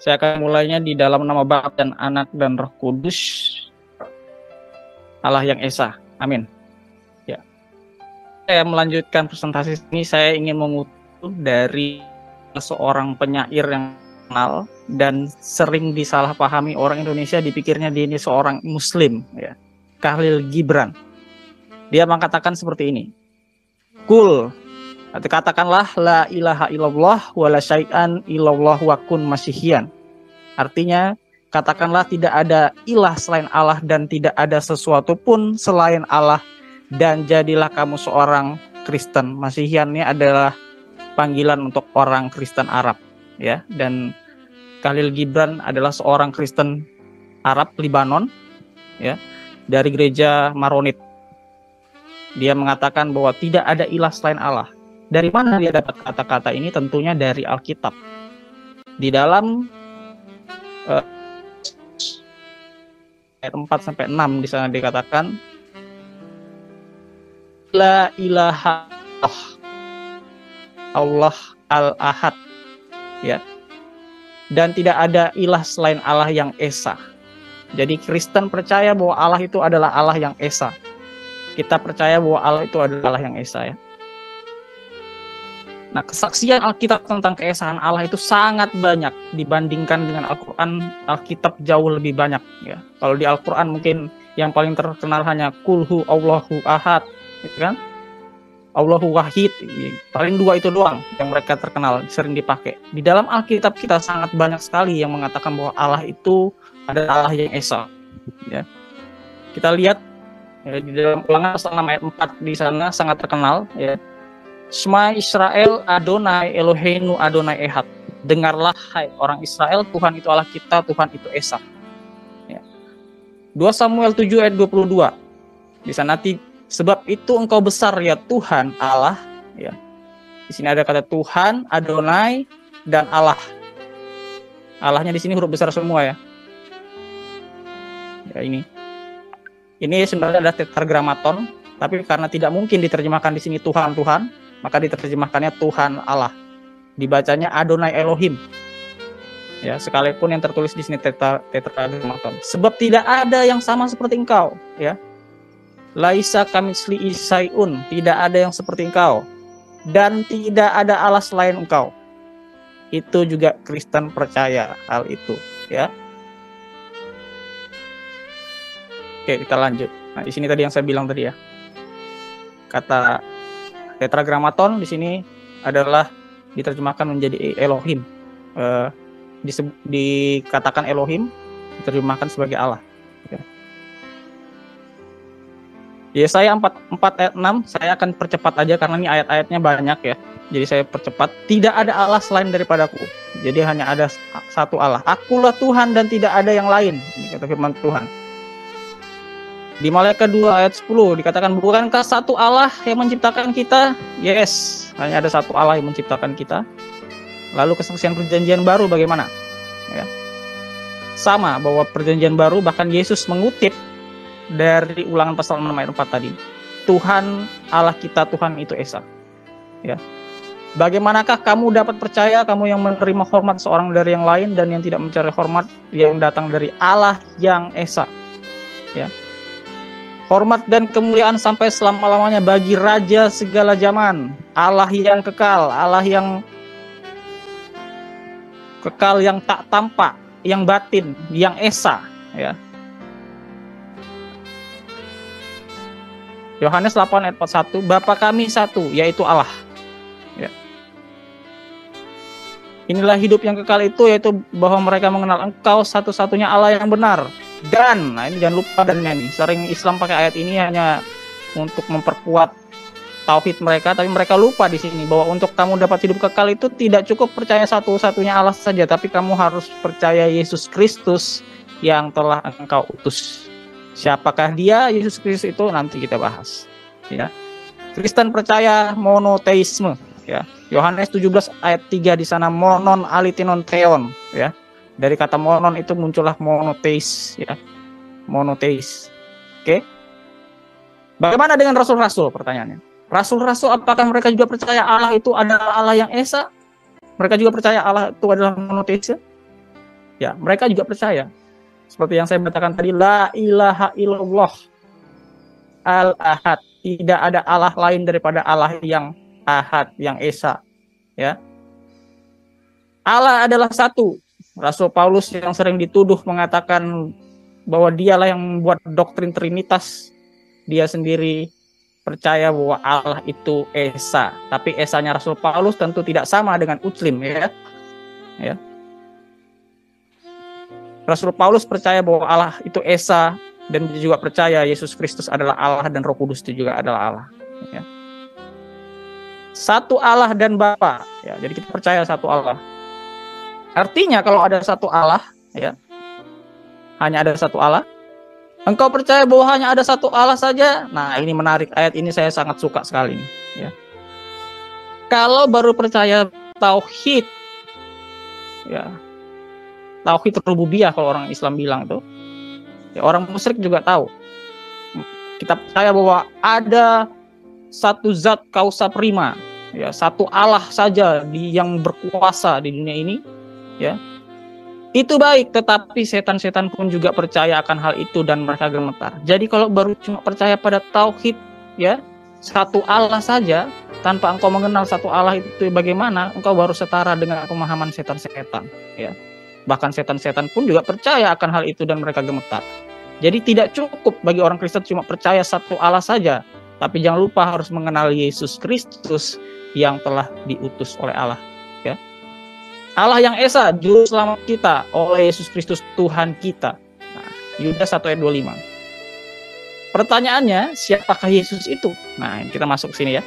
Saya akan mulainya di dalam nama Bapa dan Anak dan Roh Kudus, Allah yang Esa. Amin. Ya. Saya melanjutkan presentasi ini. Saya ingin mengutip dari seorang penyair yang kenal dan sering disalahpahami orang Indonesia, dipikirnya dia ini seorang Muslim, ya. Khalil Gibran. Dia mengatakan seperti ini. Kul, katakanlah la ilaha illallah wa la syai'an illallah wa kun masyihian. Artinya, katakanlah tidak ada ilah selain Allah dan tidak ada sesuatu pun selain Allah, dan jadilah kamu seorang Kristen. Masihiannya adalah panggilan untuk orang Kristen Arab, ya. Dan Khalil Gibran adalah seorang Kristen Arab Libanon, ya, dari gereja Maronit. Dia mengatakan bahwa tidak ada ilah selain Allah. Dari mana dia dapat kata-kata ini? Tentunya dari Alkitab. Di dalam ayat 4-6 di sana dikatakan la ilaha Allah al-ahad, ya. Dan tidak ada ilah selain Allah yang esa. Jadi Kristen percaya bahwa Allah itu adalah Allah yang esa. Kita percaya bahwa Allah itu adalah Allah yang esa, ya. Nah, kesaksian Alkitab tentang keesaan Allah itu sangat banyak dibandingkan dengan Al-Quran. Alkitab jauh lebih banyak, ya. Kalau di Al-Quran mungkin yang paling terkenal hanya kulhu Allahu ahad, gitu kan? Allahu wahid, paling dua itu doang yang mereka terkenal, sering dipakai. Di dalam Alkitab kita sangat banyak sekali yang mengatakan bahwa Allah itu adalah Allah yang esa, ya. Kita lihat, ya, di dalam Ulangan pasal 6 ayat 4 di sana sangat terkenal, ya. Shema Israel Adonai Eloheinu Adonai Ehad. Dengarlah hai orang Israel, Tuhan itu Allah kita, Tuhan itu esa, ya. 2 Samuel 7 ayat 22. Di sana sebab itu engkau besar ya Tuhan Allah, ya. Di sini ada kata Tuhan, Adonai, dan Allah. Allahnya di sini huruf besar semua, ya. Ya, ini sebenarnya adalah tetragrammaton, tapi karena tidak mungkin diterjemahkan di sini Tuhan, maka diterjemahkannya Tuhan Allah. Dibacanya Adonai Elohim. Ya, sekalipun yang tertulis di sini tetragrammaton. Sebab tidak ada yang sama seperti engkau, ya. Laisa kamitsli isaiun, tidak ada yang seperti engkau, dan tidak ada Allah selain engkau. Itu juga Kristen percaya hal itu, ya. Oke, kita lanjut. Nah, di sini tadi yang saya bilang tadi, ya. Kata tetragrammaton di sini adalah diterjemahkan menjadi Elohim. Dikatakan Elohim, diterjemahkan sebagai Allah, ya. Yesaya 4 ayat 6, saya akan percepat aja karena ini ayat-ayatnya banyak, ya. Jadi saya percepat. Tidak ada Allah selain daripadaku. Jadi hanya ada satu Allah. Akulah Tuhan dan tidak ada yang lain. Ini kata firman Tuhan. Di Maleakhi 2 ayat 10 dikatakan, bukankah satu Allah yang menciptakan kita? Yes, hanya ada satu Allah yang menciptakan kita. Lalu kesaksian perjanjian baru bagaimana? Ya. Sama, bahwa perjanjian baru bahkan Yesus mengutip dari Ulangan pasal 6 ayat 4 tadi. Tuhan Allah kita, Tuhan itu esa, ya. Bagaimanakah kamu dapat percaya, kamu yang menerima hormat seorang dari yang lain dan yang tidak mencari hormat yang datang dari Allah yang esa, ya. Hormat dan kemuliaan sampai selama-lamanya bagi Raja segala zaman, Allah yang kekal, Allah yang kekal, yang tak tampak, yang batin, yang esa, ya. Yohanes 8 ayat 41, Bapa kami satu, yaitu Allah, ya. Inilah hidup yang kekal itu, yaitu bahwa mereka mengenal Engkau satu-satunya Allah yang benar. Dan, nah ini jangan lupa dan ini, sering Islam pakai ayat ini hanya untuk memperkuat tauhid mereka, tapi mereka lupa di sini bahwa untuk kamu dapat hidup kekal itu tidak cukup percaya satu-satunya Allah saja, tapi kamu harus percaya Yesus Kristus yang telah Engkau utus. Siapakah dia? Yesus Kristus itu nanti kita bahas, ya. Kristen percaya monoteisme, ya. Yohanes 17 ayat 3 di sana monon alitinon theon, ya. Dari kata monon itu muncullah monoteis, ya. Monoteis. Oke. Bagaimana dengan rasul-rasul? Pertanyaannya. Rasul-rasul apakah mereka juga percaya Allah itu adalah Allah yang esa? Mereka juga percaya Allah itu adalah monoteis? Ya, mereka juga percaya. Seperti yang saya bacakan tadi, la ilaha illallah al-ahad. Tidak ada Allah lain daripada Allah yang ahad, yang esa. Ya. Allah adalah satu. Rasul Paulus yang sering dituduh mengatakan bahwa dialah yang membuat doktrin Trinitas. Dia sendiri percaya bahwa Allah itu esa. Tapi esanya Rasul Paulus tentu tidak sama dengan Utslim, ya. Ya. Rasul Paulus percaya bahwa Allah itu esa, dan juga percaya Yesus Kristus adalah Allah dan Roh Kudus itu juga adalah Allah. Ya. Satu Allah dan Bapa. Ya, jadi kita percaya satu Allah. Artinya kalau ada satu Allah, ya, hanya ada satu Allah. Engkau percaya bahwa hanya ada satu Allah saja? Nah, ini menarik. Ayat ini saya sangat suka sekali. Ya. Kalau baru percaya tauhid, ya, tauhid rububiyah kalau orang Islam bilang tuh, ya, orang musyrik juga tahu. Kita percaya bahwa ada satu zat kausa prima, ya, satu Allah saja yang berkuasa di dunia ini, ya. Itu baik, tetapi setan-setan pun juga percaya akan hal itu dan mereka gemetar. Jadi kalau baru cuma percaya pada tauhid, ya, satu Allah saja, tanpa engkau mengenal satu Allah itu bagaimana, engkau baru setara dengan pemahaman setan-setan, ya. Bahkan setan-setan pun juga percaya akan hal itu dan mereka gemetar. Jadi tidak cukup bagi orang Kristen cuma percaya satu Allah saja, tapi jangan lupa harus mengenal Yesus Kristus yang telah diutus oleh Allah, ya. Allah yang esa, juru selamat kita oleh Yesus Kristus Tuhan kita. Nah, Yudas 1 ayat 25. Pertanyaannya, siapakah Yesus itu? Nah, kita masuk ke sini, ya.